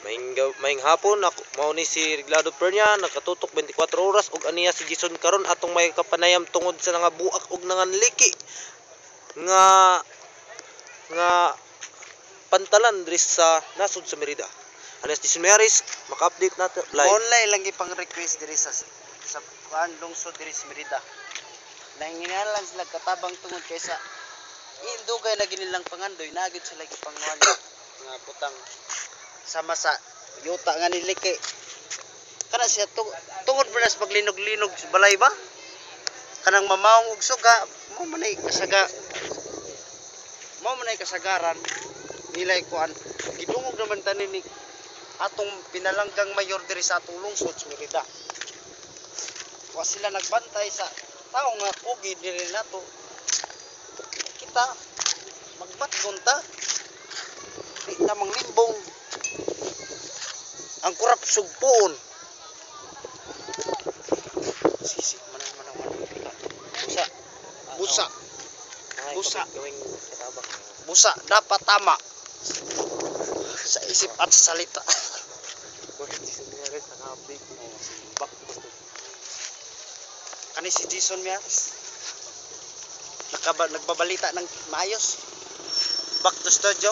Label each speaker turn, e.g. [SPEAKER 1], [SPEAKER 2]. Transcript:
[SPEAKER 1] Maing hapon ako mao ni si Reglado Pernia nakatutok 24 oras ug aniya si Jason karon atong may kapanayam tungod sa nga buak ug nanganliki nga pantalan diri sa nasod sa Merida. Alas Jason Maris maka-update nato live.
[SPEAKER 2] Online lang ipang request diri sa kuan lungsod diri sa Merida. Nanginahanglan sila katabang tungod kaysa indugay na ginilang pangandoy nagid sila gipanguan nga butang sama sa yuta nga niliki kana siya tungod pa sa paglinog-linog sa balay ba kanang mamaong og suga mo manay kasagaran nilay kuan gidungog naman tanin ni atong pinalanggang mayor diri sa atong lungsod sa Merida. Wa sila nagbantay sa tao nga pugi diri nato kita magbatgon ta di na manglimbong ang kurap sugpuon sisi manang busa dapat tama sa isip at sa salita. Kani si Jason Miares nagbabalita ng maayos. Back to studio.